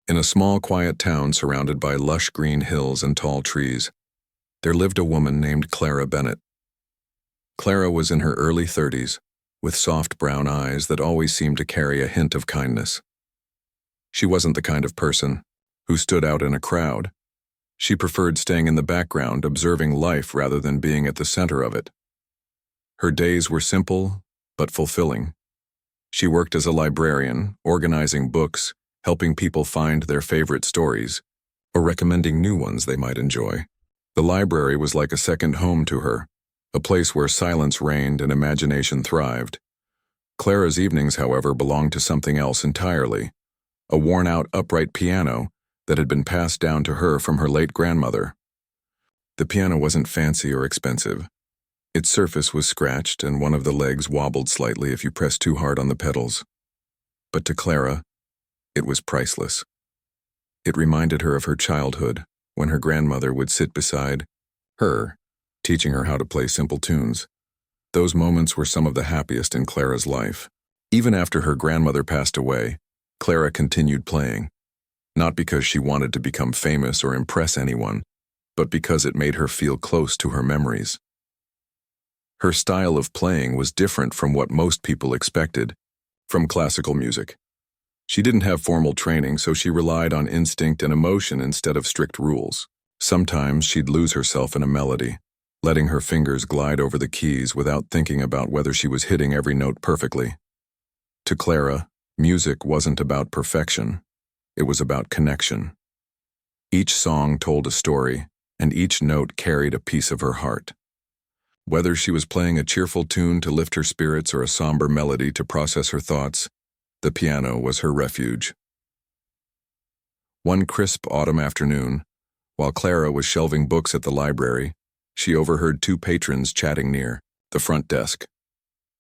In a small, quiet town surrounded by lush green hills and tall trees, there lived a woman named Clara Bennett. Clara was in her early 30s, with soft brown eyes that always seemed to carry a hint of kindness. She wasn't the kind of person who stood out in a crowd. She preferred staying in the background, observing life rather than being at the center of it. Her days were simple but fulfilling. She worked as a librarian, organizing books, helping people find their favorite stories, or recommending new ones they might enjoy. The library was like a second home to her, a place where silence reigned and imagination thrived. Clara's evenings, however, belonged to something else entirely, a worn-out upright piano that had been passed down to her from her late grandmother. The piano wasn't fancy or expensive. Its surface was scratched and one of the legs wobbled slightly if you pressed too hard on the pedals. But to Clara, it was priceless. It reminded her of her childhood, when her grandmother would sit beside her, teaching her how to play simple tunes. Those moments were some of the happiest in Clara's life. Even after her grandmother passed away, Clara continued playing, not because she wanted to become famous or impress anyone, but because it made her feel close to her memories. Her style of playing was different from what most people expected from classical music. She didn't have formal training, so she relied on instinct and emotion instead of strict rules. Sometimes she'd lose herself in a melody, letting her fingers glide over the keys without thinking about whether she was hitting every note perfectly. To Clara, music wasn't about perfection. It was about connection. Each song told a story, and each note carried a piece of her heart. Whether she was playing a cheerful tune to lift her spirits or a somber melody to process her thoughts, the piano was her refuge. One crisp autumn afternoon, while Clara was shelving books at the library, she overheard two patrons chatting near the front desk.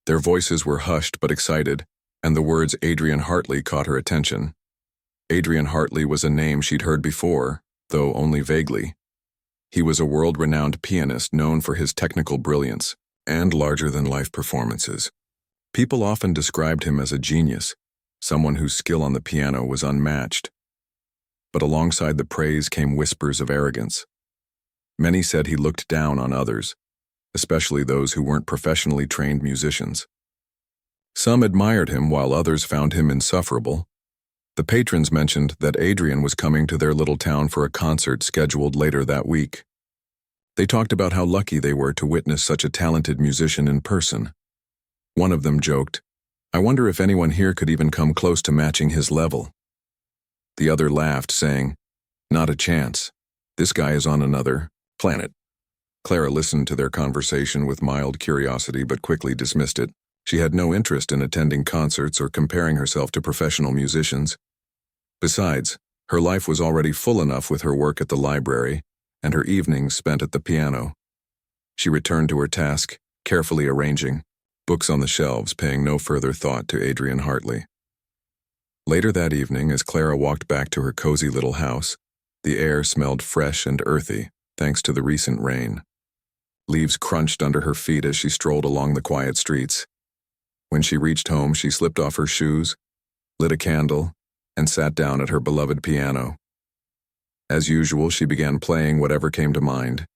Their voices were hushed but excited, and the words Adrian Hartley caught her attention. Adrian Hartley was a name she'd heard before, though only vaguely. He was a world-renowned pianist known for his technical brilliance and larger-than-life performances. People often described him as a genius, someone whose skill on the piano was unmatched. But alongside the praise came whispers of arrogance. Many said he looked down on others, especially those who weren't professionally trained musicians. Some admired him while others found him insufferable. The patrons mentioned that Adrian was coming to their little town for a concert scheduled later that week. They talked about how lucky they were to witness such a talented musician in person. One of them joked, "I wonder if anyone here could even come close to matching his level." The other laughed, saying, "Not a chance. This guy is on another planet." Clara listened to their conversation with mild curiosity but quickly dismissed it. She had no interest in attending concerts or comparing herself to professional musicians. Besides, her life was already full enough with her work at the library and her evenings spent at the piano. She returned to her task, carefully arranging books on the shelves, paying no further thought to Adrian Hartley. Later that evening, as Clara walked back to her cozy little house, the air smelled fresh and earthy, thanks to the recent rain. Leaves crunched under her feet as she strolled along the quiet streets. When she reached home, she slipped off her shoes, lit a candle, and sat down at her beloved piano. As usual, she began playing whatever came to mind,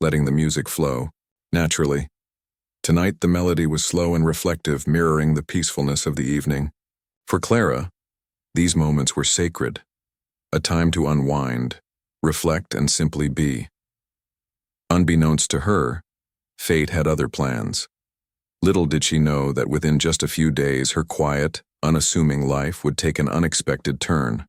letting the music flow naturally. Tonight, the melody was slow and reflective, mirroring the peacefulness of the evening. For Clara, these moments were sacred, a time to unwind, reflect, and simply be. Unbeknownst to her, fate had other plans. Little did she know that within just a few days, her quiet, unassuming life would take an unexpected turn.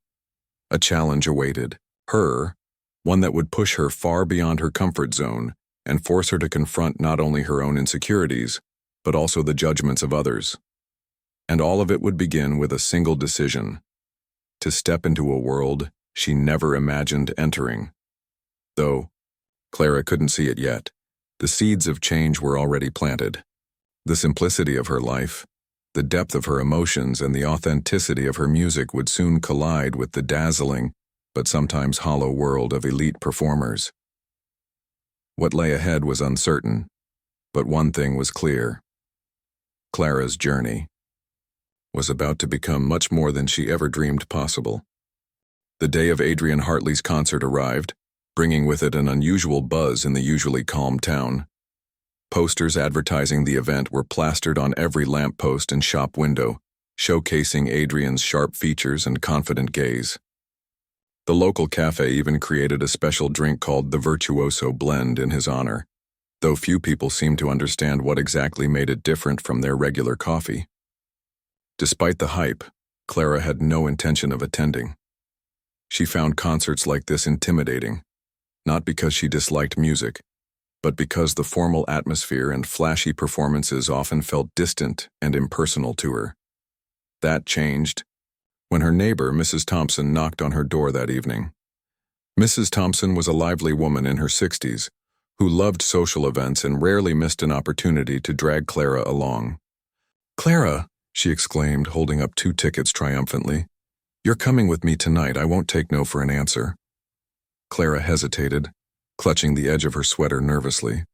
A challenge awaited her, one that would push her far beyond her comfort zone and force her to confront not only her own insecurities, but also the judgments of others. And all of it would begin with a single decision: to step into a world she never imagined entering. Though Clara couldn't see it yet, the seeds of change were already planted. The simplicity of her life, the depth of her emotions, and the authenticity of her music would soon collide with the dazzling but sometimes hollow world of elite performers. What lay ahead was uncertain, but one thing was clear: Clara's journey was about to become much more than she ever dreamed possible. The day of Adrian Hartley's concert arrived, bringing with it an unusual buzz in the usually calm town. Posters advertising the event were plastered on every lamppost and shop window, showcasing Adrian's sharp features and confident gaze. The local cafe even created a special drink called the Virtuoso Blend in his honor, though few people seemed to understand what exactly made it different from their regular coffee. Despite the hype, Clara had no intention of attending. She found concerts like this intimidating, not because she disliked music, but because the formal atmosphere and flashy performances often felt distant and impersonal to her. That changed when her neighbor, Mrs. Thompson, knocked on her door that evening. Mrs. Thompson was a lively woman in her 60s who loved social events and rarely missed an opportunity to drag Clara along. "Clara," she exclaimed, holding up 2 tickets triumphantly. "You're coming with me tonight. I won't take no for an answer." Clara hesitated, clutching the edge of her sweater nervously.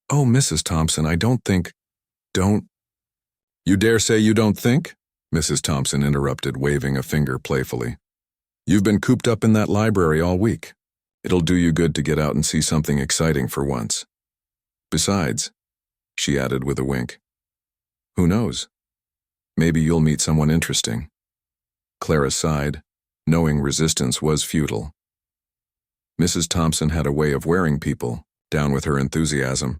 "Oh, Mrs. Thompson, I don't think—" "Don't—" "You dare say you don't think?" Mrs. Thompson interrupted, waving a finger playfully. "You've been cooped up in that library all week. It'll do you good to get out and see something exciting for once. Besides," she added with a wink, "who knows? Maybe you'll meet someone interesting." Clara sighed, knowing resistance was futile. Mrs. Thompson had a way of wearing people down with her enthusiasm.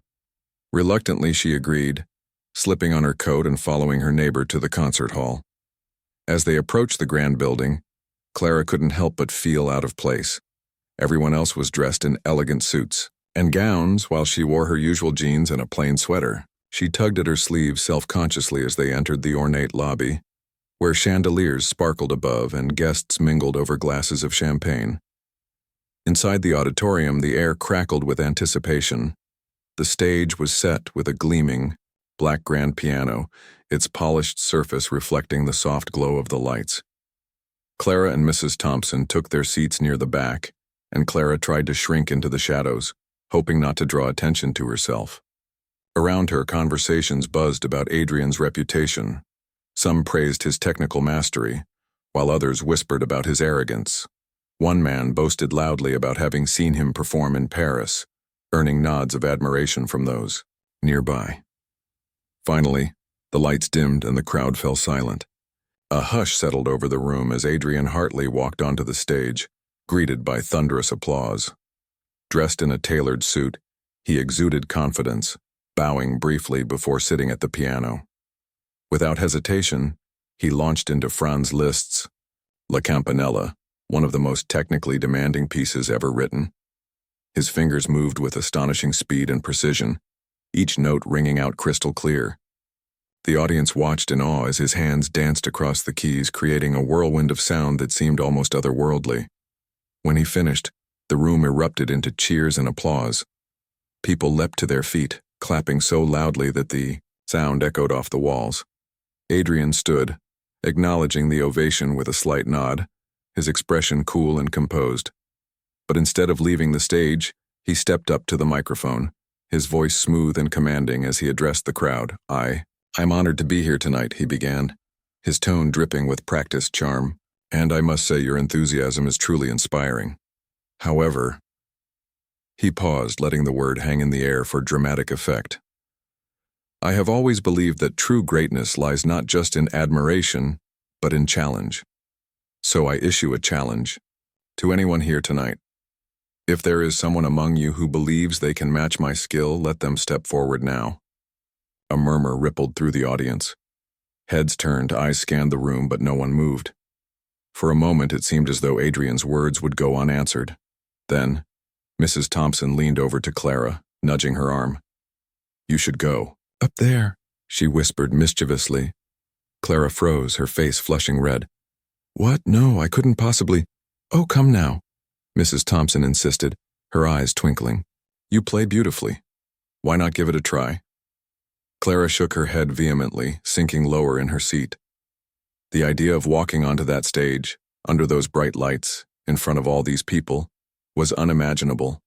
Reluctantly, she agreed, slipping on her coat and following her neighbor to the concert hall. As they approached the grand building, Clara couldn't help but feel out of place. Everyone else was dressed in elegant suits and gowns, while she wore her usual jeans and a plain sweater. She tugged at her sleeves self-consciously as they entered the ornate lobby, where chandeliers sparkled above and guests mingled over glasses of champagne. Inside the auditorium, the air crackled with anticipation. The stage was set with a gleaming, black grand piano, its polished surface reflecting the soft glow of the lights. Clara and Mrs. Thompson took their seats near the back, and Clara tried to shrink into the shadows, hoping not to draw attention to herself. Around her, conversations buzzed about Adrian's reputation. Some praised his technical mastery, while others whispered about his arrogance. One man boasted loudly about having seen him perform in Paris, earning nods of admiration from those nearby. Finally, the lights dimmed and the crowd fell silent. A hush settled over the room as Adrian Hartley walked onto the stage, greeted by thunderous applause. Dressed in a tailored suit, he exuded confidence, bowing briefly before sitting at the piano. Without hesitation, he launched into Franz Liszt's La Campanella, one of the most technically demanding pieces ever written. His fingers moved with astonishing speed and precision, each note ringing out crystal clear. The audience watched in awe as his hands danced across the keys, creating a whirlwind of sound that seemed almost otherworldly. When he finished, the room erupted into cheers and applause. People leapt to their feet, clapping so loudly that the sound echoed off the walls. Adrian stood, acknowledging the ovation with a slight nod, his expression cool and composed. But instead of leaving the stage, he stepped up to the microphone, his voice smooth and commanding as he addressed the crowd. I'm honored to be here tonight," he began, his tone dripping with practiced charm, "and I must say your enthusiasm is truly inspiring. However—" He paused, letting the word hang in the air for dramatic effect. "I have always believed that true greatness lies not just in admiration, but in challenge. So I issue a challenge to anyone here tonight. If there is someone among you who believes they can match my skill, let them step forward now." A murmur rippled through the audience. Heads turned, eyes scanned the room, but no one moved. For a moment, it seemed as though Adrian's words would go unanswered. Then, Mrs. Thompson leaned over to Clara, nudging her arm. "You should go." "Up there," she whispered mischievously. Clara froze, her face flushing red. "What? No, I couldn't possibly—" "Oh, come now," Mrs. Thompson insisted, her eyes twinkling. "You play beautifully. Why not give it a try?" Clara shook her head vehemently, sinking lower in her seat. The idea of walking onto that stage, under those bright lights, in front of all these people, was unimaginable.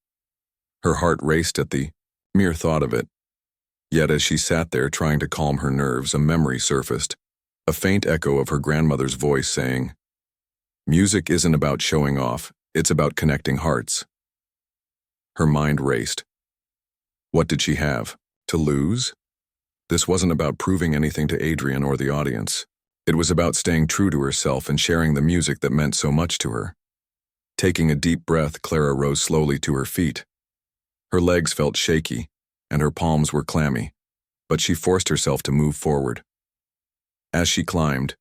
Her heart raced at the mere thought of it. Yet as she sat there trying to calm her nerves, a memory surfaced, a faint echo of her grandmother's voice saying, Music isn't about showing off, it's about connecting hearts. Her mind raced. What did she have? To lose? This wasn't about proving anything to Adrian or the audience. It was about staying true to herself and sharing the music that meant so much to her. Taking a deep breath, Clara rose slowly to her feet. Her legs felt shaky, and her palms were clammy, but she forced herself to move forward. As she climbed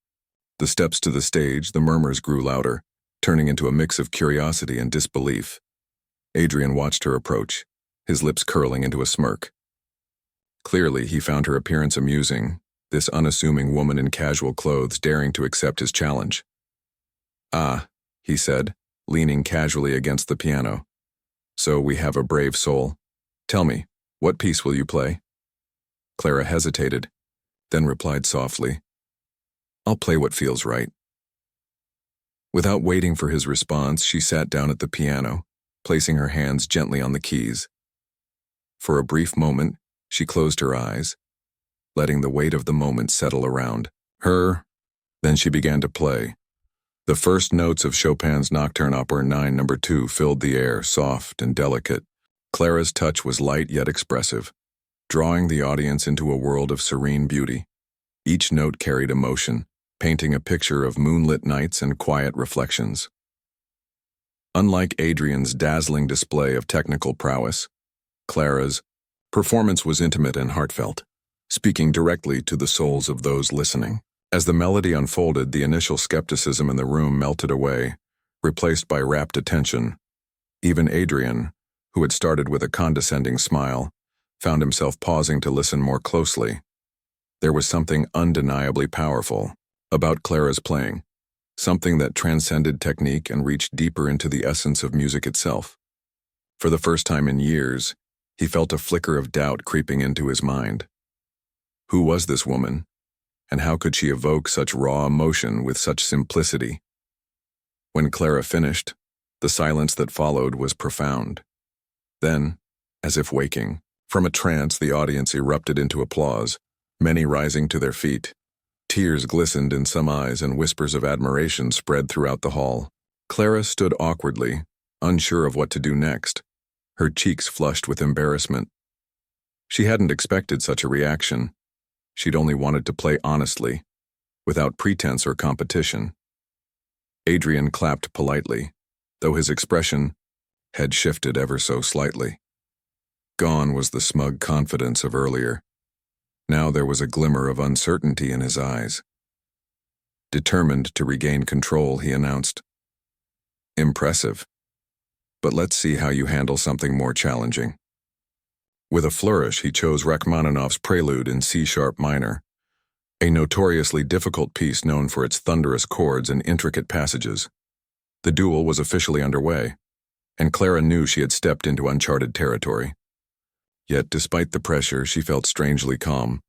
the steps to the stage, the murmurs grew louder, turning into a mix of curiosity and disbelief. Adrian watched her approach, his lips curling into a smirk. Clearly, he found her appearance amusing, this unassuming woman in casual clothes daring to accept his challenge. "Ah," he said, leaning casually against the piano. "So we have a brave soul. Tell me, what piece will you play?" Clara hesitated, then replied softly, "I'll play what feels right." Without waiting for his response, she sat down at the piano, placing her hands gently on the keys. For a brief moment, she closed her eyes, letting the weight of the moment settle around her. Then she began to play. The first notes of Chopin's Nocturne Opera 9 No. 2 filled the air, soft and delicate. Clara's touch was light yet expressive, drawing the audience into a world of serene beauty. Each note carried emotion, painting a picture of moonlit nights and quiet reflections. Unlike Adrian's dazzling display of technical prowess, Clara's performance was intimate and heartfelt, speaking directly to the souls of those listening. As the melody unfolded, the initial skepticism in the room melted away, replaced by rapt attention. Even Adrian, who had started with a condescending smile, found himself pausing to listen more closely. There was something undeniably powerful about Clara's playing, something that transcended technique and reached deeper into the essence of music itself. For the first time in years, he felt a flicker of doubt creeping into his mind. Who was this woman, and how could she evoke such raw emotion with such simplicity? When Clara finished, the silence that followed was profound. Then, as if waking from a trance, the audience erupted into applause, many rising to their feet. Tears glistened in some eyes and whispers of admiration spread throughout the hall. Clara stood awkwardly, unsure of what to do next, her cheeks flushed with embarrassment. She hadn't expected such a reaction. She'd only wanted to play honestly, without pretense or competition. Adrian clapped politely, though his expression had shifted ever so slightly. Gone was the smug confidence of earlier. Now there was a glimmer of uncertainty in his eyes. Determined to regain control, he announced, "Impressive. But let's see how you handle something more challenging." With a flourish, he chose Rachmaninoff's Prelude in C-sharp minor, a notoriously difficult piece known for its thunderous chords and intricate passages. The duel was officially underway, and Clara knew she had stepped into uncharted territory. Yet, despite the pressure, she felt strangely calm.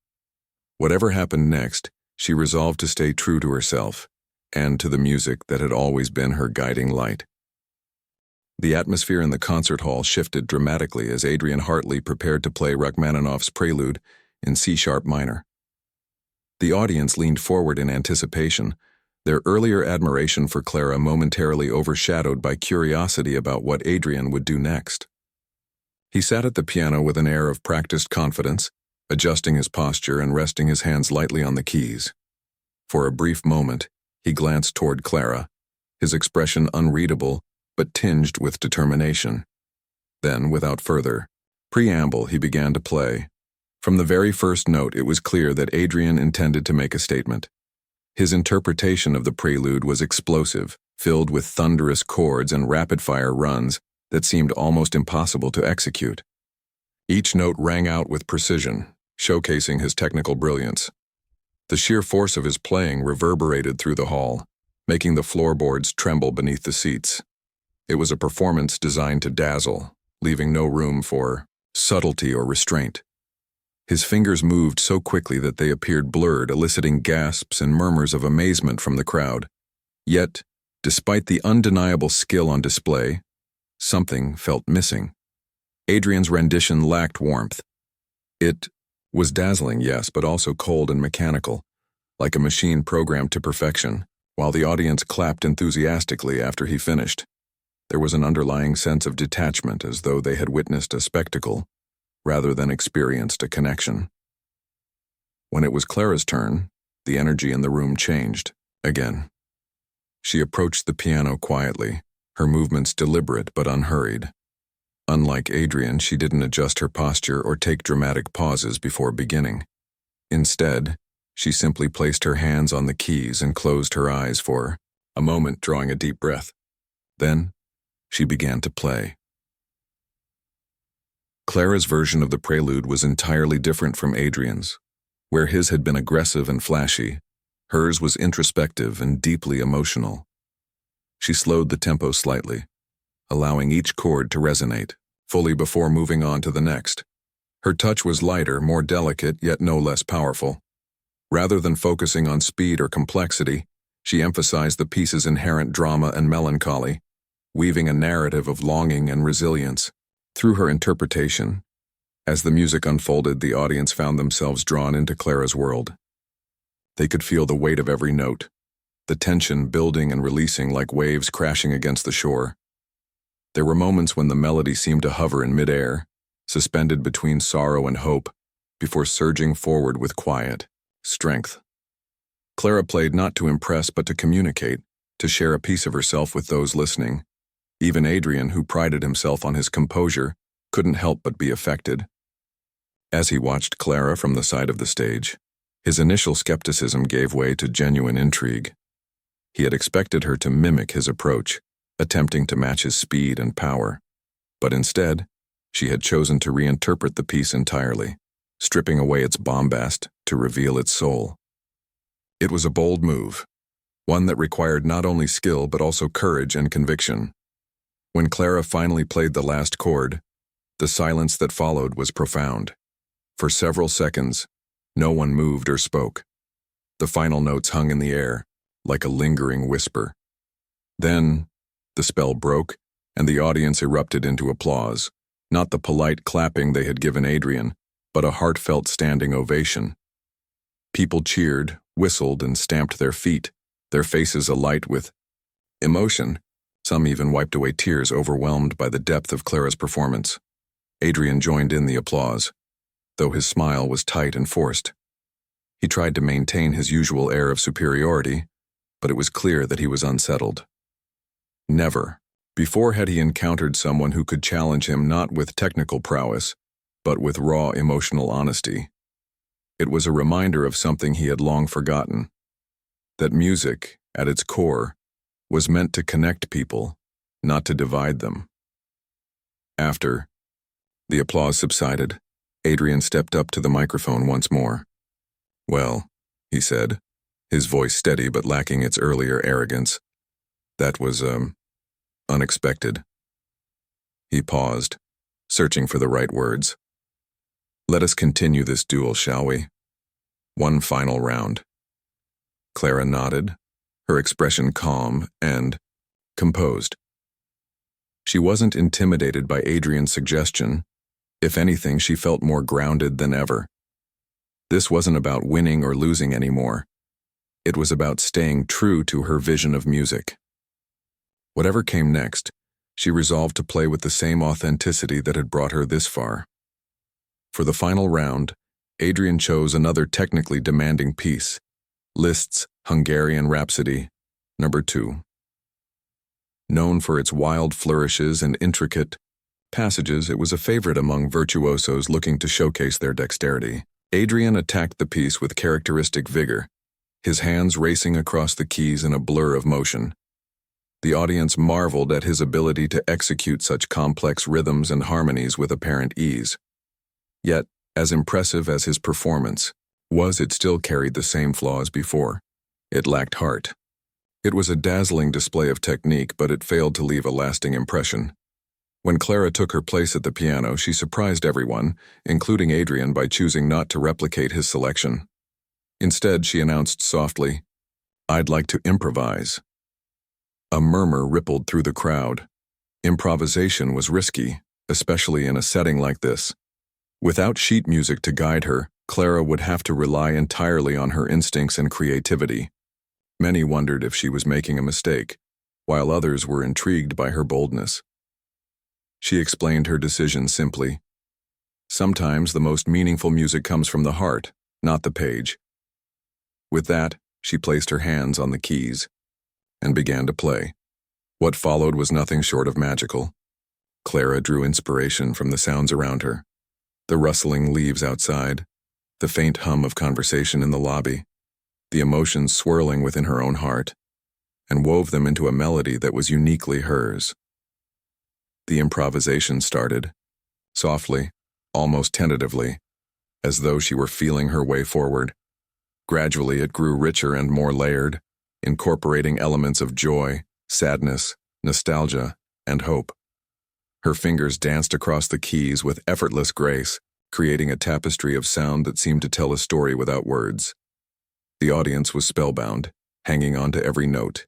Whatever happened next, she resolved to stay true to herself and to the music that had always been her guiding light. The atmosphere in the concert hall shifted dramatically as Adrian Hartley prepared to play Rachmaninoff's Prelude in C-sharp minor. The audience leaned forward in anticipation, their earlier admiration for Clara momentarily overshadowed by curiosity about what Adrian would do next. He sat at the piano with an air of practiced confidence, adjusting his posture and resting his hands lightly on the keys. For a brief moment, he glanced toward Clara, his expression unreadable but tinged with determination. Then, without further preamble, he began to play. From the very first note, it was clear that Adrian intended to make a statement. His interpretation of the prelude was explosive, filled with thunderous chords and rapid-fire runs that seemed almost impossible to execute. Each note rang out with precision, showcasing his technical brilliance. The sheer force of his playing reverberated through the hall, making the floorboards tremble beneath the seats. It was a performance designed to dazzle, leaving no room for subtlety or restraint. His fingers moved so quickly that they appeared blurred, eliciting gasps and murmurs of amazement from the crowd. Yet, despite the undeniable skill on display, something felt missing. Adrian's rendition lacked warmth. It was dazzling, yes, but also cold and mechanical, like a machine programmed to perfection. while the audience clapped enthusiastically after he finished. There was an underlying sense of detachment, as though they had witnessed a spectacle, rather than experienced a connection. When it was Clara's turn, the energy in the room changed, again. She approached the piano quietly, her movements deliberate but unhurried. Unlike Adrian, she didn't adjust her posture or take dramatic pauses before beginning. Instead, she simply placed her hands on the keys and closed her eyes for a moment, drawing a deep breath. Then, she began to play. Clara's version of the prelude was entirely different from Adrian's. Where his had been aggressive and flashy, hers was introspective and deeply emotional. She slowed the tempo slightly, allowing each chord to resonate fully before moving on to the next. Her touch was lighter, more delicate, yet no less powerful. Rather than focusing on speed or complexity, she emphasized the piece's inherent drama and melancholy, weaving a narrative of longing and resilience. Through her interpretation, as the music unfolded, the audience found themselves drawn into Clara's world. They could feel the weight of every note, the tension building and releasing like waves crashing against the shore. There were moments when the melody seemed to hover in midair, suspended between sorrow and hope, before surging forward with quiet strength. Clara played not to impress but to communicate, to share a piece of herself with those listening. Even Adrian, who prided himself on his composure, couldn't help but be affected. As he watched Clara from the side of the stage, his initial skepticism gave way to genuine intrigue. He had expected her to mimic his approach, attempting to match his speed and power. But instead, she had chosen to reinterpret the piece entirely, stripping away its bombast to reveal its soul. It was a bold move, one that required not only skill but also courage and conviction. When Clara finally played the last chord, the silence that followed was profound. For several seconds, no one moved or spoke. The final notes hung in the air, like a lingering whisper. Then, the spell broke, and the audience erupted into applause, not the polite clapping they had given Adrian, but a heartfelt standing ovation. People cheered, whistled, and stamped their feet, their faces alight with emotion. Some even wiped away tears, overwhelmed by the depth of Clara's performance. Adrian joined in the applause, though his smile was tight and forced. He tried to maintain his usual air of superiority, but it was clear that he was unsettled. Never before had he encountered someone who could challenge him not with technical prowess, but with raw emotional honesty. It was a reminder of something he had long forgotten, that music, at its core, was meant to connect people, not to divide them. After the applause subsided, Adrian stepped up to the microphone once more. "Well," he said, his voice steady but lacking its earlier arrogance, "that was, unexpected." He paused, searching for the right words. "Let us continue this duel, shall we? One final round." Clara nodded, her expression calm and composed. She wasn't intimidated by Adrian's suggestion. If anything, she felt more grounded than ever. This wasn't about winning or losing anymore. It was about staying true to her vision of music. Whatever came next, she resolved to play with the same authenticity that had brought her this far. For the final round, Adrian chose another technically demanding piece, Liszt's Hungarian Rhapsody, No. 2. Known for its wild flourishes and intricate passages, it was a favorite among virtuosos looking to showcase their dexterity. Adrian attacked the piece with characteristic vigor, his hands racing across the keys in a blur of motion. The audience marveled at his ability to execute such complex rhythms and harmonies with apparent ease. Yet, as impressive as his performance was, it still carried the same flaws before. It lacked heart. It was a dazzling display of technique, but it failed to leave a lasting impression. When Clara took her place at the piano, she surprised everyone, including Adrian, by choosing not to replicate his selection. Instead, she announced softly, "I'd like to improvise." A murmur rippled through the crowd. Improvisation was risky, especially in a setting like this. Without sheet music to guide her, Clara would have to rely entirely on her instincts and creativity. Many wondered if she was making a mistake, while others were intrigued by her boldness. She explained her decision simply. Sometimes the most meaningful music comes from the heart, not the page. With that, she placed her hands on the keys and began to play. What followed was nothing short of magical. Clara drew inspiration from the sounds around her, the rustling leaves outside, the faint hum of conversation in the lobby, the emotions swirling within her own heart, and wove them into a melody that was uniquely hers. The improvisation started, softly, almost tentatively, as though she were feeling her way forward. Gradually it grew richer and more layered, incorporating elements of joy, sadness, nostalgia, and hope. Her fingers danced across the keys with effortless grace, creating a tapestry of sound that seemed to tell a story without words. The audience was spellbound, hanging on to every note.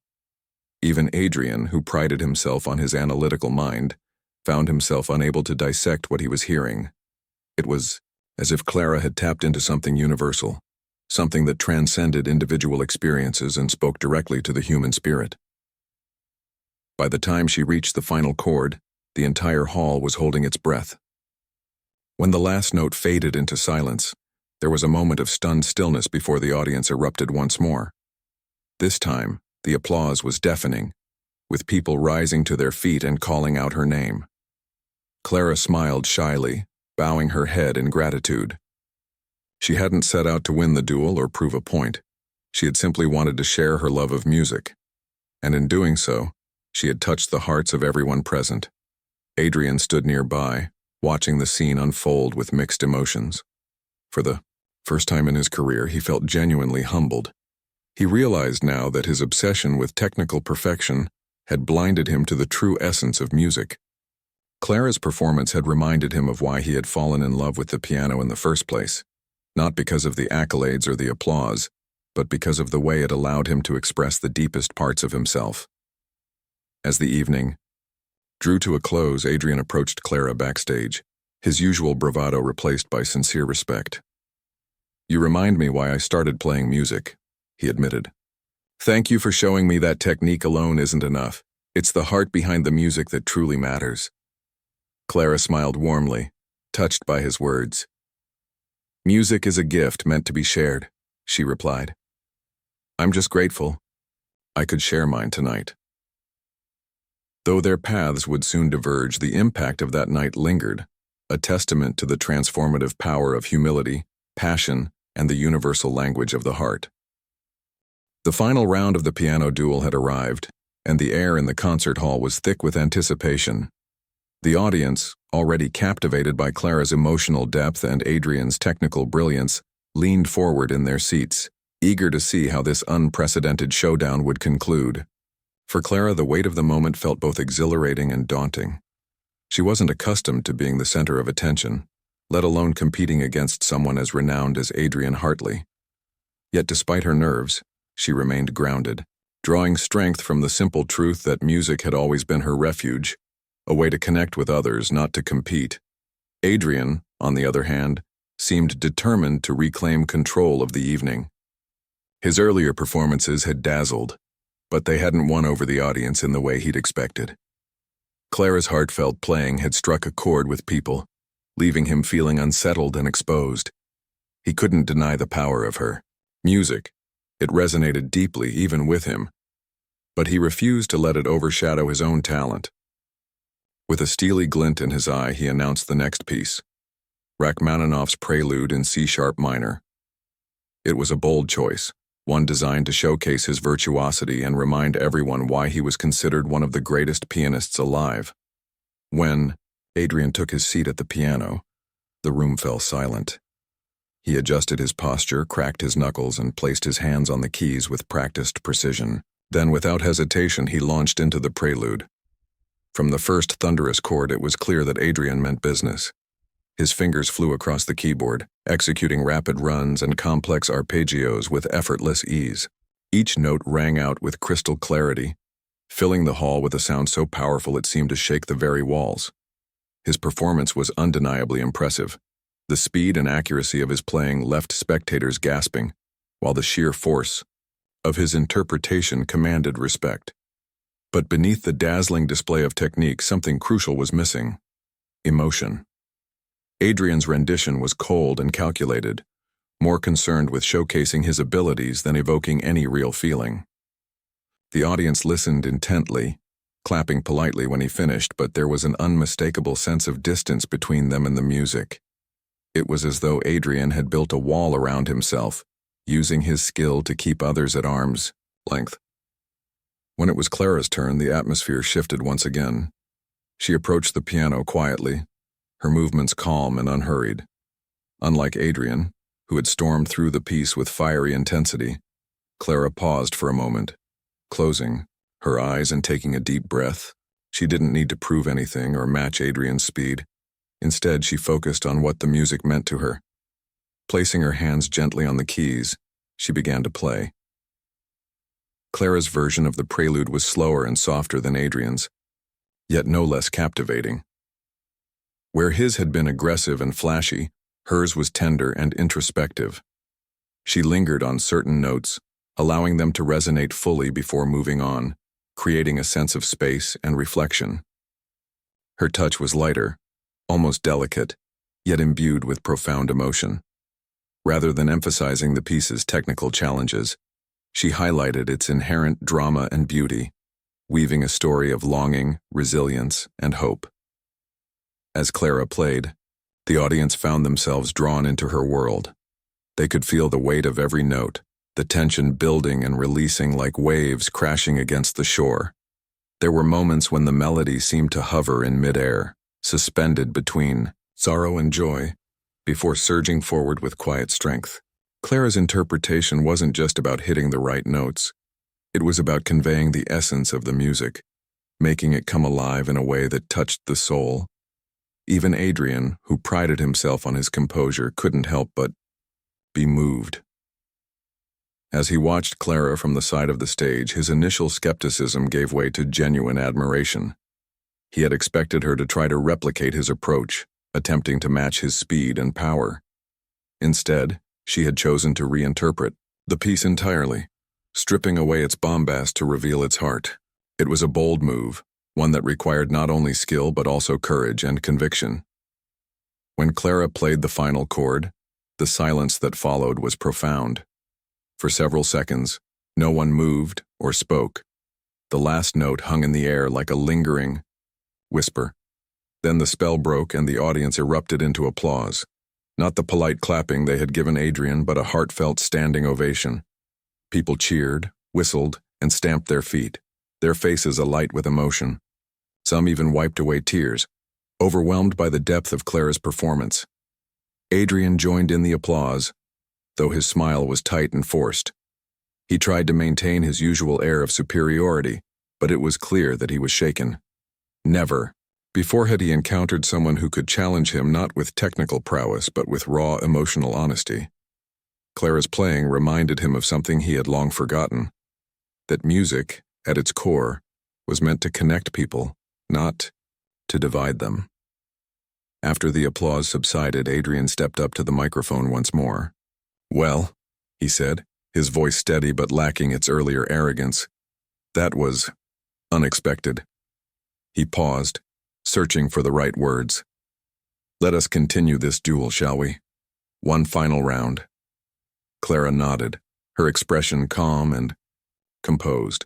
Even Adrian, who prided himself on his analytical mind, found himself unable to dissect what he was hearing. It was as if Clara had tapped into something universal, something that transcended individual experiences and spoke directly to the human spirit. By the time she reached the final chord, the entire hall was holding its breath. When the last note faded into silence, there was a moment of stunned stillness before the audience erupted once more. This time, the applause was deafening, with people rising to their feet and calling out her name. Clara smiled shyly, bowing her head in gratitude. She hadn't set out to win the duel or prove a point. She had simply wanted to share her love of music. And in doing so, she had touched the hearts of everyone present. Adrian stood nearby, watching the scene unfold with mixed emotions. For the first time in his career, he felt genuinely humbled. He realized now that his obsession with technical perfection had blinded him to the true essence of music. Clara's performance had reminded him of why he had fallen in love with the piano in the first place, not because of the accolades or the applause, but because of the way it allowed him to express the deepest parts of himself. As the evening drew to a close, Adrian approached Clara backstage, his usual bravado replaced by sincere respect. "You remind me why I started playing music," he admitted. "Thank you for showing me that technique alone isn't enough. It's the heart behind the music that truly matters." Clara smiled warmly, touched by his words. "Music is a gift meant to be shared," she replied. "I'm just grateful I could share mine tonight." Though their paths would soon diverge, the impact of that night lingered, a testament to the transformative power of humility, passion, and the universal language of the heart. The final round of the piano duel had arrived, and the air in the concert hall was thick with anticipation. The audience, already captivated by Clara's emotional depth and Adrian's technical brilliance, leaned forward in their seats, eager to see how this unprecedented showdown would conclude. For Clara, the weight of the moment felt both exhilarating and daunting. She wasn't accustomed to being the center of attention, let alone competing against someone as renowned as Adrian Hartley. Yet despite her nerves, she remained grounded, drawing strength from the simple truth that music had always been her refuge, a way to connect with others, not to compete. Adrian, on the other hand, seemed determined to reclaim control of the evening. His earlier performances had dazzled, but they hadn't won over the audience in the way he'd expected. Clara's heartfelt playing had struck a chord with people, leaving him feeling unsettled and exposed. He couldn't deny the power of her music. It resonated deeply even with him, but he refused to let it overshadow his own talent. With a steely glint in his eye, he announced the next piece, Rachmaninoff's Prelude in C-sharp minor. It was a bold choice, one designed to showcase his virtuosity and remind everyone why he was considered one of the greatest pianists alive. When Adrian took his seat at the piano, the room fell silent. He adjusted his posture, cracked his knuckles, and placed his hands on the keys with practiced precision. Then, without hesitation, he launched into the prelude. From the first thunderous chord, it was clear that Adrian meant business. His fingers flew across the keyboard, executing rapid runs and complex arpeggios with effortless ease. Each note rang out with crystal clarity, filling the hall with a sound so powerful it seemed to shake the very walls. His performance was undeniably impressive. The speed and accuracy of his playing left spectators gasping, while the sheer force of his interpretation commanded respect. But beneath the dazzling display of technique, something crucial was missing: emotion. Adrian's rendition was cold and calculated, more concerned with showcasing his abilities than evoking any real feeling. The audience listened intently, clapping politely when he finished, but there was an unmistakable sense of distance between them and the music. It was as though Adrian had built a wall around himself, using his skill to keep others at arm's length. When it was Clara's turn, the atmosphere shifted once again. She approached the piano quietly, her movements calm and unhurried. Unlike Adrian, who had stormed through the piece with fiery intensity, Clara paused for a moment, closing her eyes and taking a deep breath. She didn't need to prove anything or match Adrian's speed. Instead, she focused on what the music meant to her. Placing her hands gently on the keys, she began to play. Clara's version of the prelude was slower and softer than Adrian's, yet no less captivating. Where his had been aggressive and flashy, hers was tender and introspective. She lingered on certain notes, allowing them to resonate fully before moving on, creating a sense of space and reflection. Her touch was lighter, almost delicate, yet imbued with profound emotion. Rather than emphasizing the piece's technical challenges, she highlighted its inherent drama and beauty, weaving a story of longing, resilience, and hope. As Clara played, the audience found themselves drawn into her world. They could feel the weight of every note, the tension building and releasing like waves crashing against the shore. There were moments when the melody seemed to hover in midair, suspended between sorrow and joy, before surging forward with quiet strength. Clara's interpretation wasn't just about hitting the right notes. It was about conveying the essence of the music, making it come alive in a way that touched the soul. Even Adrian, who prided himself on his composure, couldn't help but be moved. As he watched Clara from the side of the stage, his initial skepticism gave way to genuine admiration. He had expected her to try to replicate his approach, attempting to match his speed and power. Instead, she had chosen to reinterpret the piece entirely, stripping away its bombast to reveal its heart. It was a bold move, one that required not only skill but also courage and conviction. When Clara played the final chord, the silence that followed was profound. For several seconds, no one moved or spoke. The last note hung in the air like a lingering whisper. Then the spell broke and the audience erupted into applause. Not the polite clapping they had given Adrian, but a heartfelt standing ovation. People cheered, whistled, and stamped their feet, their faces alight with emotion. Some even wiped away tears, overwhelmed by the depth of Clara's performance. Adrian joined in the applause, though his smile was tight and forced. He tried to maintain his usual air of superiority, but it was clear that he was shaken. Never before had he encountered someone who could challenge him not with technical prowess but with raw emotional honesty. Clara's playing reminded him of something he had long forgotten, that music, at its core, was meant to connect people, not to divide them. After the applause subsided, Adrian stepped up to the microphone once more. "Well," he said, his voice steady but lacking its earlier arrogance, "that was unexpected." He paused, searching for the right words. "Let us continue this duel, shall we? One final round." Clara nodded, her expression calm and composed.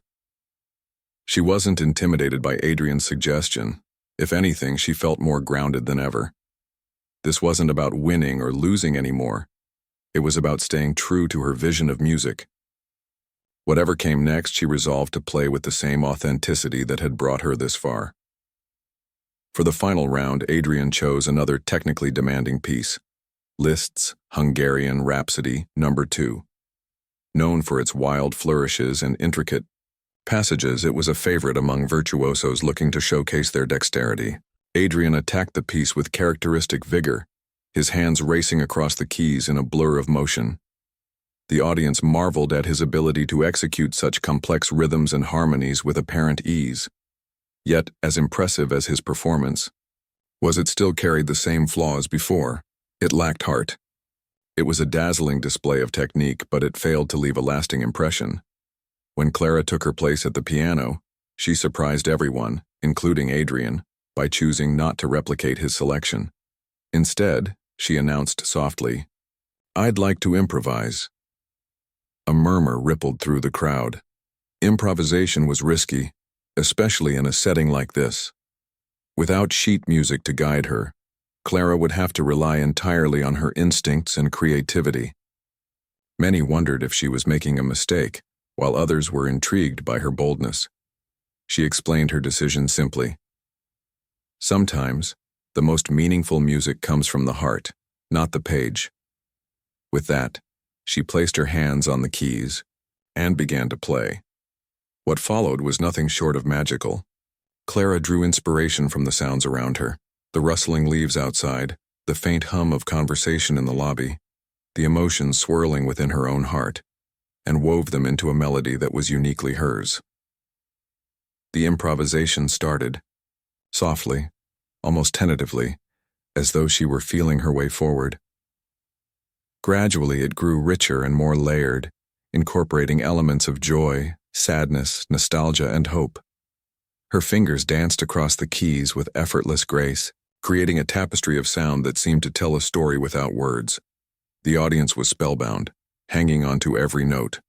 She wasn't intimidated by Adrian's suggestion. If anything, she felt more grounded than ever. This wasn't about winning or losing anymore. It was about staying true to her vision of music. Whatever came next, she resolved to play with the same authenticity that had brought her this far. For the final round, Adrian chose another technically demanding piece, Liszt's Hungarian Rhapsody No. 2. Known for its wild flourishes and intricate passages, it was a favorite among virtuosos looking to showcase their dexterity. Adrian attacked the piece with characteristic vigor, his hands racing across the keys in a blur of motion. The audience marveled at his ability to execute such complex rhythms and harmonies with apparent ease. Yet, as impressive as his performance was, it still carried the same flaws before. It lacked heart. It was a dazzling display of technique, but it failed to leave a lasting impression. When Clara took her place at the piano, she surprised everyone, including Adrian, by choosing not to replicate his selection. Instead, she announced softly, "I'd like to improvise." A murmur rippled through the crowd. Improvisation was risky, especially in a setting like this. Without sheet music to guide her, Clara would have to rely entirely on her instincts and creativity. Many wondered if she was making a mistake, while others were intrigued by her boldness. She explained her decision simply. Sometimes, the most meaningful music comes from the heart, not the page. With that, she placed her hands on the keys and began to play. What followed was nothing short of magical. Clara drew inspiration from the sounds around her, the rustling leaves outside, the faint hum of conversation in the lobby, the emotions swirling within her own heart, and wove them into a melody that was uniquely hers. The improvisation started, softly, almost tentatively, as though she were feeling her way forward. Gradually, it grew richer and more layered, incorporating elements of joy, sadness, nostalgia, and hope. Her fingers danced across the keys with effortless grace, creating a tapestry of sound that seemed to tell a story without words. The audience was spellbound, hanging on to every note.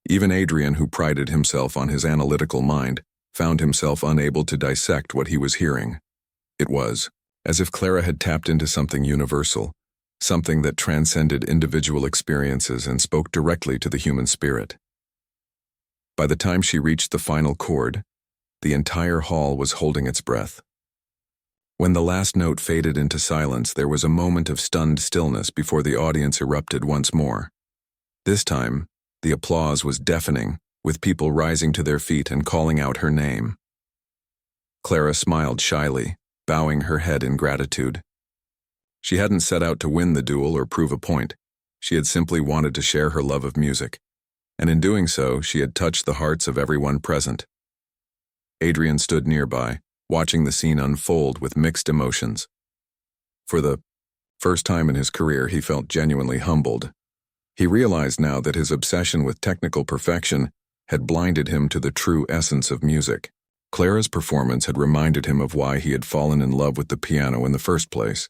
Even Adrian, who prided himself on his analytical mind, found himself unable to dissect what he was hearing. It was as if Clara had tapped into something universal, something that transcended individual experiences and spoke directly to the human spirit. By the time she reached the final chord, the entire hall was holding its breath. When the last note faded into silence, there was a moment of stunned stillness before the audience erupted once more. This time, the applause was deafening, with people rising to their feet and calling out her name. Clara smiled shyly, bowing her head in gratitude. She hadn't set out to win the duel or prove a point. She had simply wanted to share her love of music, and in doing so, she had touched the hearts of everyone present. Adrian stood nearby, watching the scene unfold with mixed emotions. For the first time in his career, he felt genuinely humbled. He realized now that his obsession with technical perfection had blinded him to the true essence of music. Clara's performance had reminded him of why he had fallen in love with the piano in the first place.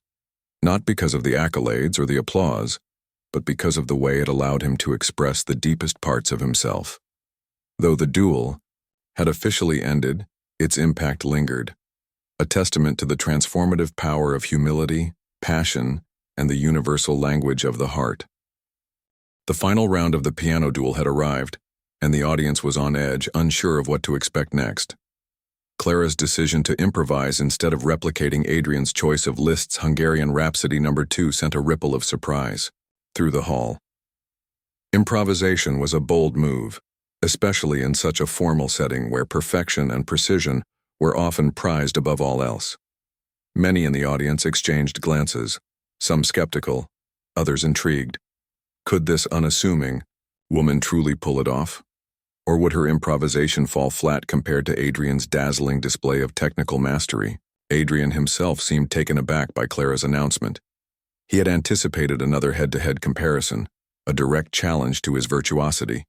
Not because of the accolades or the applause, but because of the way it allowed him to express the deepest parts of himself. Though the duel had officially ended, its impact lingered, a testament to the transformative power of humility, passion, and the universal language of the heart. The final round of the piano duel had arrived, and the audience was on edge, unsure of what to expect next. Clara's decision to improvise instead of replicating Adrian's choice of Liszt's Hungarian Rhapsody No. 2 sent a ripple of surprise through the hall. Improvisation was a bold move, especially in such a formal setting where perfection and precision were often prized above all else. Many in the audience exchanged glances, some skeptical, others intrigued. Could this unassuming woman truly pull it off? Or would her improvisation fall flat compared to Adrian's dazzling display of technical mastery? Adrian himself seemed taken aback by Clara's announcement. He had anticipated another head-to-head comparison, a direct challenge to his virtuosity.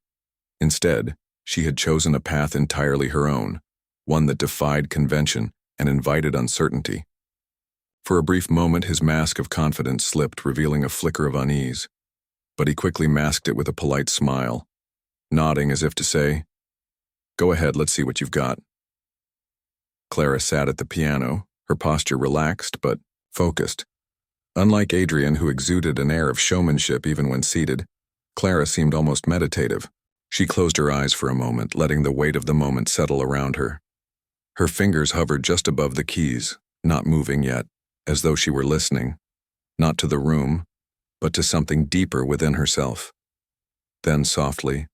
Instead, she had chosen a path entirely her own, one that defied convention and invited uncertainty. For a brief moment, his mask of confidence slipped, revealing a flicker of unease. But he quickly masked it with a polite smile, nodding as if to say, "Go ahead, let's see what you've got." Clara sat at the piano, her posture relaxed but focused. Unlike Adrian, who exuded an air of showmanship even when seated, Clara seemed almost meditative. She closed her eyes for a moment, letting the weight of the moment settle around her. Her fingers hovered just above the keys, not moving yet, as though she were listening, not to the room, but to something deeper within herself. Then softly,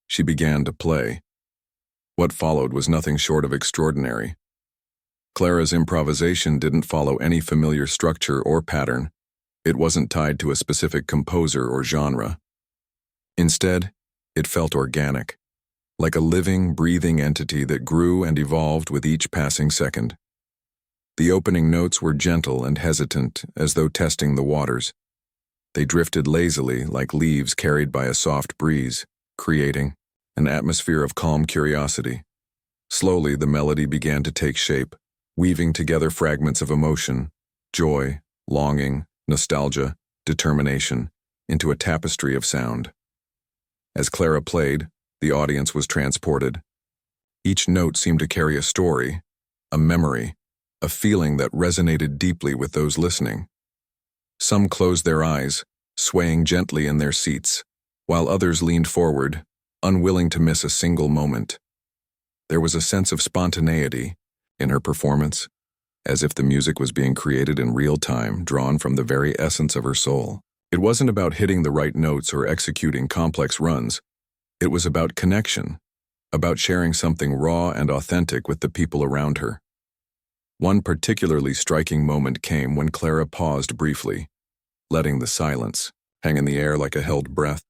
she began to play. What followed was nothing short of extraordinary. Clara's improvisation didn't follow any familiar structure or pattern. It wasn't tied to a specific composer or genre. Instead, it felt organic, like a living, breathing entity that grew and evolved with each passing second. The opening notes were gentle and hesitant, as though testing the waters. They drifted lazily, like leaves carried by a soft breeze, creating an atmosphere of calm curiosity. Slowly, the melody began to take shape, weaving together fragments of emotion, joy, longing, nostalgia, determination, into a tapestry of sound. As Clara played, the audience was transported. Each note seemed to carry a story, a memory, a feeling that resonated deeply with those listening. Some closed their eyes, swaying gently in their seats, while others leaned forward, unwilling to miss a single moment. There was a sense of spontaneity in her performance, as if the music was being created in real time, drawn from the very essence of her soul. It wasn't about hitting the right notes or executing complex runs. It was about connection, about sharing something raw and authentic with the people around her. One particularly striking moment came when Clara paused briefly, letting the silence hang in the air like a held breath.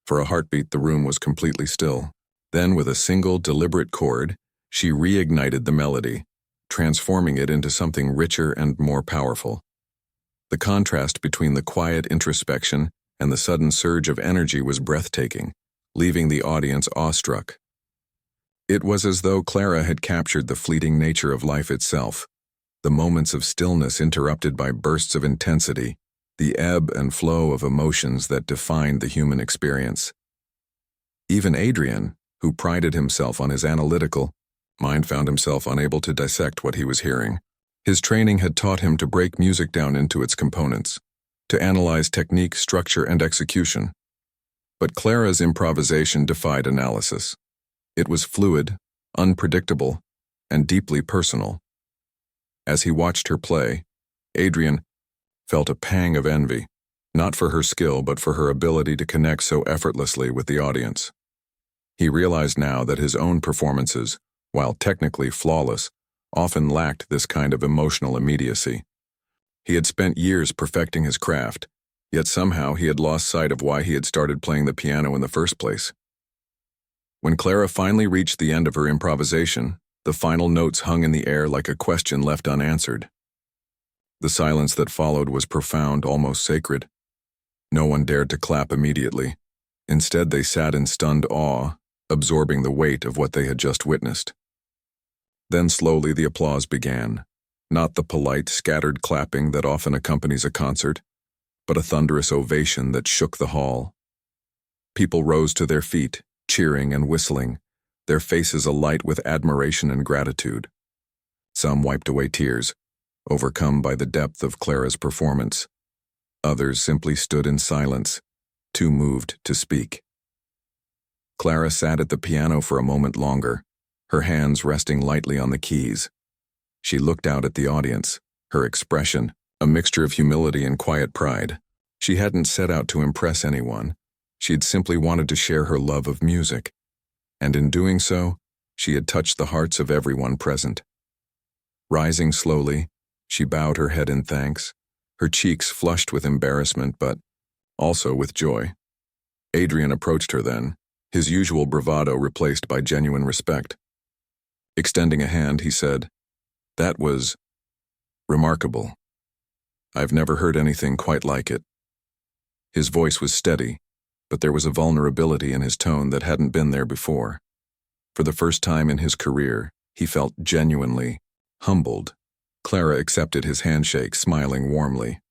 For a heartbeat, the room was completely still. Then, with a single, deliberate chord, she reignited the melody, transforming it into something richer and more powerful. The contrast between the quiet introspection and the sudden surge of energy was breathtaking, leaving the audience awestruck. It was as though Clara had captured the fleeting nature of life itself, the moments of stillness interrupted by bursts of intensity, the ebb and flow of emotions that defined the human experience. Even Adrian, who prided himself on his analytical mind, found himself unable to dissect what he was hearing. His training had taught him to break music down into its components, to analyze technique, structure, and execution. But Clara's improvisation defied analysis. It was fluid, unpredictable, and deeply personal. As he watched her play, Adrian felt a pang of envy, not for her skill but for her ability to connect so effortlessly with the audience. He realized now that his own performances, while technically flawless, often lacked this kind of emotional immediacy. He had spent years perfecting his craft, yet somehow he had lost sight of why he had started playing the piano in the first place. When Clara finally reached the end of her improvisation, the final notes hung in the air like a question left unanswered. The silence that followed was profound, almost sacred. No one dared to clap immediately. Instead, they sat in stunned awe, absorbing the weight of what they had just witnessed. Then slowly the applause began, not the polite, scattered clapping that often accompanies a concert, but a thunderous ovation that shook the hall. People rose to their feet, cheering and whistling, their faces alight with admiration and gratitude. Some wiped away tears, overcome by the depth of Clara's performance. Others simply stood in silence, too moved to speak. Clara sat at the piano for a moment longer, her hands resting lightly on the keys. She looked out at the audience, her expression a mixture of humility and quiet pride. She hadn't set out to impress anyone. She had simply wanted to share her love of music, and in doing so, she had touched the hearts of everyone present. Rising slowly, she bowed her head in thanks, her cheeks flushed with embarrassment but also with joy. Adrian approached her then, his usual bravado replaced by genuine respect. Extending a hand, he said, "That was remarkable. I've never heard anything quite like it." His voice was steady, but there was a vulnerability in his tone that hadn't been there before. For the first time in his career, he felt genuinely humbled. Clara accepted his handshake, smiling warmly.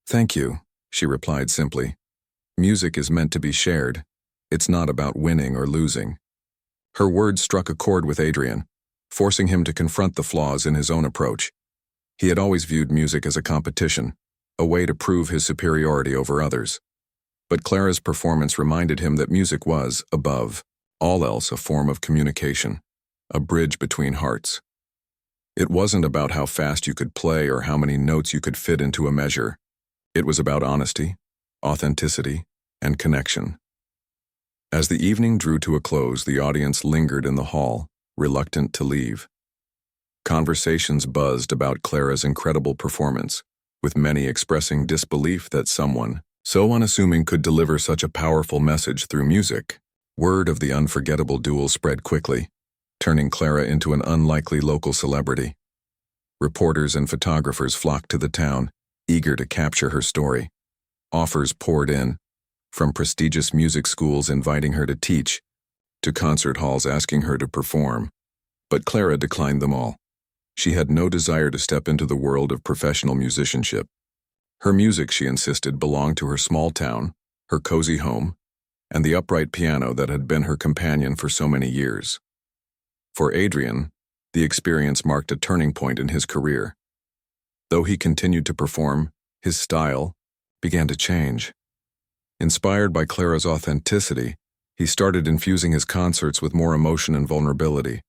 "Thank you," she replied simply. "Music is meant to be shared. It's not about winning or losing." Her words struck a chord with Adrian, forcing him to confront the flaws in his own approach. He had always viewed music as a competition, a way to prove his superiority over others. But Clara's performance reminded him that music was, above all else, a form of communication, a bridge between hearts. It wasn't about how fast you could play or how many notes you could fit into a measure. It was about honesty, authenticity, and connection. As the evening drew to a close, the audience lingered in the hall, reluctant to leave. Conversations buzzed about Clara's incredible performance, with many expressing disbelief that someone so unassuming could deliver such a powerful message through music. Word of the unforgettable duel spread quickly, turning Clara into an unlikely local celebrity. Reporters and photographers flocked to the town, eager to capture her story. Offers poured in, from prestigious music schools inviting her to teach, to concert halls asking her to perform, but Clara declined them all. She had no desire to step into the world of professional musicianship. Her music, she insisted, belonged to her small town, her cozy home, and the upright piano that had been her companion for so many years. For Adrian, the experience marked a turning point in his career. Though he continued to perform, his style began to change. Inspired by Clara's authenticity, he started infusing his concerts with more emotion and vulnerability.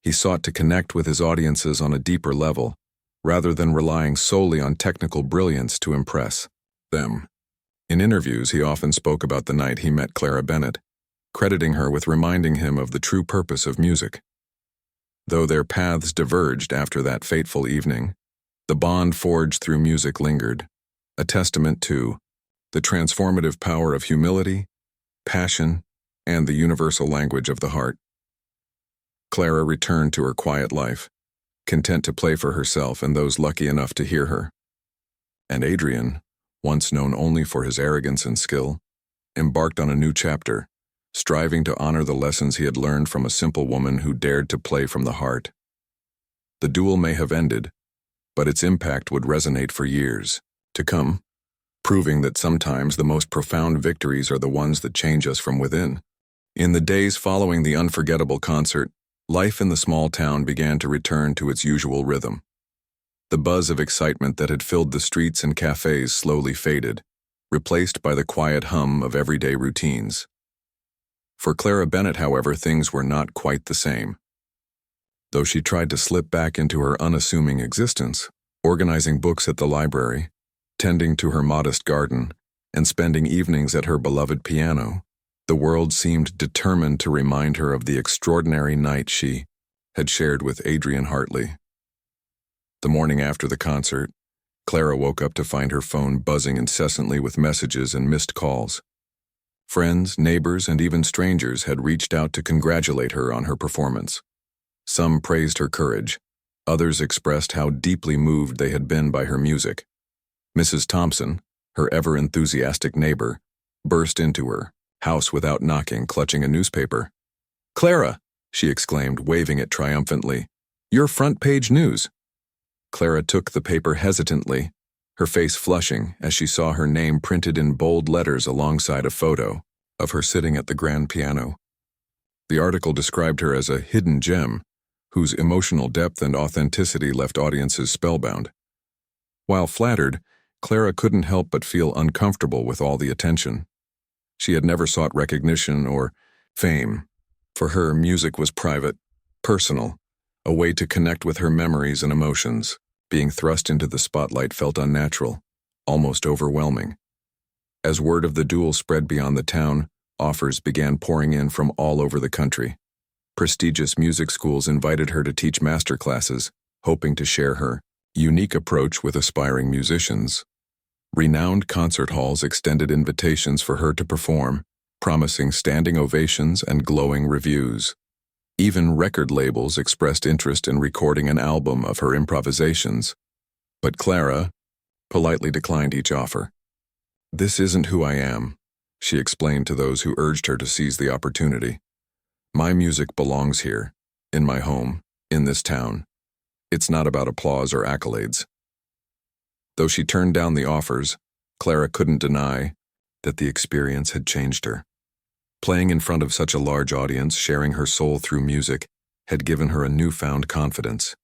He sought to connect with his audiences on a deeper level, rather than relying solely on technical brilliance to impress them. In interviews, he often spoke about the night he met Clara Bennett, crediting her with reminding him of the true purpose of music. Though their paths diverged after that fateful evening, the bond forged through music lingered, a testament to the transformative power of humility, passion, and the universal language of the heart. Clara returned to her quiet life, content to play for herself and those lucky enough to hear her. And Adrian, once known only for his arrogance and skill, embarked on a new chapter, striving to honor the lessons he had learned from a simple woman who dared to play from the heart. The duel may have ended, but its impact would resonate for years to come, proving that sometimes the most profound victories are the ones that change us from within. In the days following the unforgettable concert, life in the small town began to return to its usual rhythm. The buzz of excitement that had filled the streets and cafes slowly faded, replaced by the quiet hum of everyday routines. For Clara Bennett, however, things were not quite the same. Though she tried to slip back into her unassuming existence, organizing books at the library, tending to her modest garden, and spending evenings at her beloved piano, the world seemed determined to remind her of the extraordinary night she had shared with Adrian Hartley. The morning after the concert, Clara woke up to find her phone buzzing incessantly with messages and missed calls. Friends, neighbors, and even strangers had reached out to congratulate her on her performance. Some praised her courage. Others expressed how deeply moved they had been by her music. Mrs. Thompson, her ever-enthusiastic neighbor, burst into her house without knocking, clutching a newspaper. "Clara," she exclaimed, waving it triumphantly, "your front-page news." Clara took the paper hesitantly, her face flushing as she saw her name printed in bold letters alongside a photo of her sitting at the grand piano. The article described her as a hidden gem, whose emotional depth and authenticity left audiences spellbound. While flattered, Clara couldn't help but feel uncomfortable with all the attention. She had never sought recognition or fame. For her, music was private, personal, a way to connect with her memories and emotions. Being thrust into the spotlight felt unnatural, almost overwhelming. As word of the duel spread beyond the town, offers began pouring in from all over the country. Prestigious music schools invited her to teach master classes, hoping to share her unique approach with aspiring musicians. Renowned concert halls extended invitations for her to perform, promising standing ovations and glowing reviews. Even record labels expressed interest in recording an album of her improvisations. But Clara politely declined each offer. "This isn't who I am," she explained to those who urged her to seize the opportunity. "My music belongs here, in my home, in this town. It's not about applause or accolades." Though she turned down the offers, Clara couldn't deny that the experience had changed her. Playing in front of such a large audience, sharing her soul through music, had given her a newfound confidence.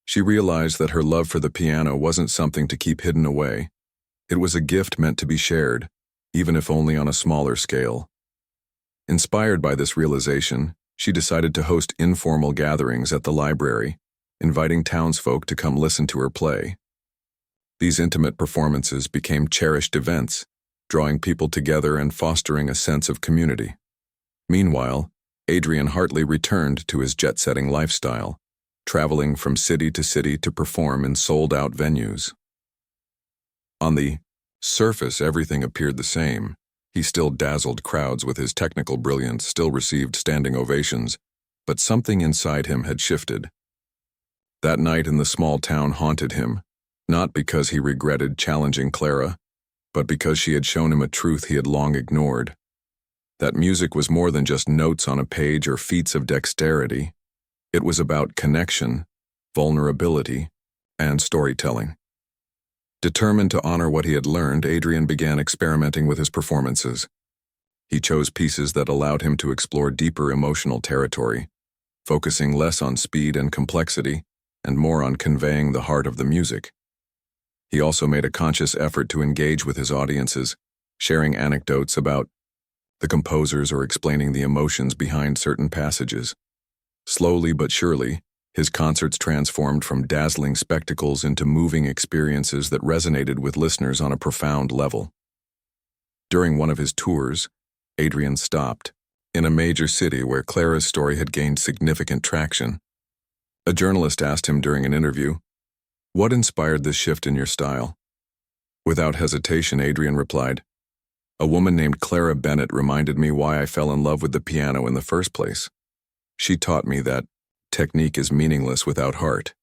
She realized that her love for the piano wasn't something to keep hidden away. It was a gift meant to be shared, even if only on a smaller scale. Inspired by this realization, she decided to host informal gatherings at the library, inviting townsfolk to come listen to her play. These intimate performances became cherished events, drawing people together and fostering a sense of community. Meanwhile, Adrian Hartley returned to his jet-setting lifestyle, traveling from city to perform in sold-out venues. On the surface, everything appeared the same. He still dazzled crowds with his technical brilliance, still received standing ovations, but something inside him had shifted. That night in the small town haunted him, not because he regretted challenging Clara, but because she had shown him a truth he had long ignored. That music was more than just notes on a page or feats of dexterity. It was about connection, vulnerability, and storytelling. Determined to honor what he had learned, Adrian began experimenting with his performances. He chose pieces that allowed him to explore deeper emotional territory, focusing less on speed and complexity and more on conveying the heart of the music. He also made a conscious effort to engage with his audiences, sharing anecdotes about the composers or explaining the emotions behind certain passages. Slowly but surely, his concerts transformed from dazzling spectacles into moving experiences that resonated with listeners on a profound level. During one of his tours, Adrian stopped in a major city where Clara's story had gained significant traction. A journalist asked him during an interview, "What inspired this shift in your style?" Without hesitation, Adrian replied, "A woman named Clara Bennett reminded me why I fell in love with the piano in the first place. She taught me that technique is meaningless without heart."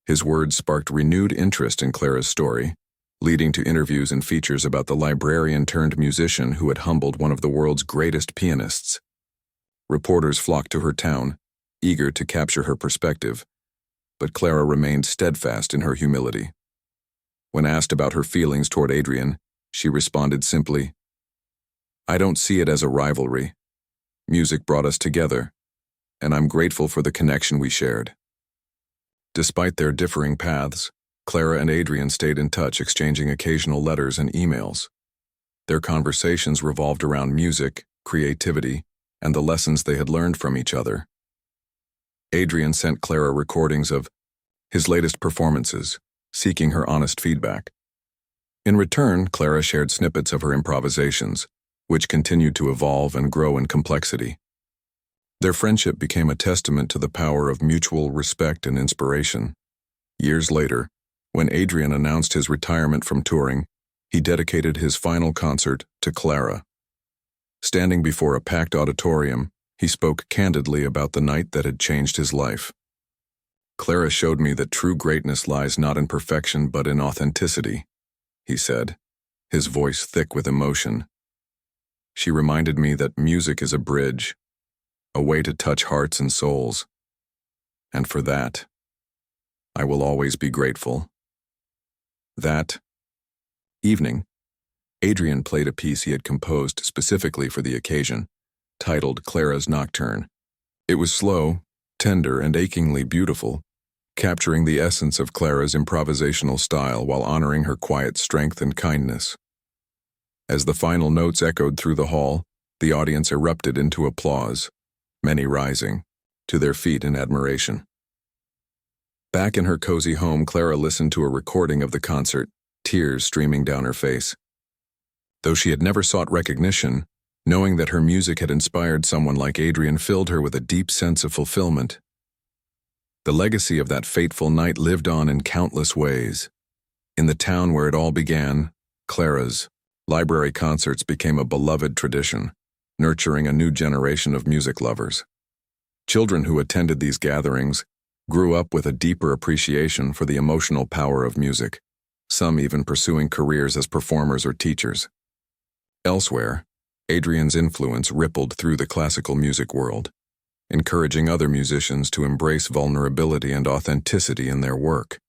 His words sparked renewed interest in Clara's story, leading to interviews and features about the librarian-turned-musician who had humbled one of the world's greatest pianists. Reporters flocked to her town, eager to capture her perspective, but Clara remained steadfast in her humility. When asked about her feelings toward Adrian, she responded simply, "I don't see it as a rivalry. Music brought us together, and I'm grateful for the connection we shared." Despite their differing paths, Clara and Adrian stayed in touch, exchanging occasional letters and emails. Their conversations revolved around music, creativity, and the lessons they had learned from each other. Adrian sent Clara recordings of his latest performances, seeking her honest feedback. In return, Clara shared snippets of her improvisations, which continued to evolve and grow in complexity. Their friendship became a testament to the power of mutual respect and inspiration. Years later, when Adrian announced his retirement from touring, he dedicated his final concert to Clara. Standing before a packed auditorium, he spoke candidly about the night that had changed his life. "Clara showed me that true greatness lies not in perfection but in authenticity," he said, his voice thick with emotion. "She reminded me that music is a bridge, a way to touch hearts and souls. And for that, I will always be grateful." That evening, Adrian played a piece he had composed specifically for the occasion, titled Clara's Nocturne. It was slow, tender, and achingly beautiful, capturing the essence of Clara's improvisational style while honoring her quiet strength and kindness. As the final notes echoed through the hall, the audience erupted into applause, many rising to their feet in admiration. Back in her cozy home, Clara listened to a recording of the concert, tears streaming down her face. Though she had never sought recognition, knowing that her music had inspired someone like Adrian filled her with a deep sense of fulfillment. The legacy of that fateful night lived on in countless ways. In the town where it all began, Clara's library concerts became a beloved tradition, nurturing a new generation of music lovers. Children who attended these gatherings grew up with a deeper appreciation for the emotional power of music, some even pursuing careers as performers or teachers. Elsewhere, Adrian's influence rippled through the classical music world, encouraging other musicians to embrace vulnerability and authenticity in their work.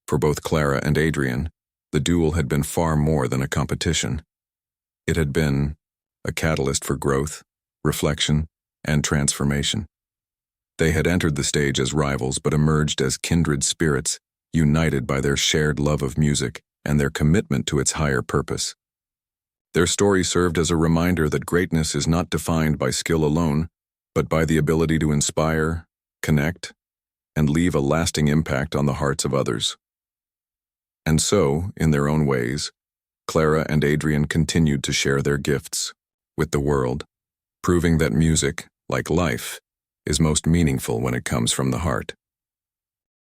For both Clara and Adrian, the duel had been far more than a competition. It had been a catalyst for growth, reflection, and transformation. They had entered the stage as rivals but emerged as kindred spirits, united by their shared love of music and their commitment to its higher purpose. Their story served as a reminder that greatness is not defined by skill alone, but by the ability to inspire, connect, and leave a lasting impact on the hearts of others. And so, in their own ways, Clara and Adrian continued to share their gifts with the world, proving that music, like life, is most meaningful when it comes from the heart.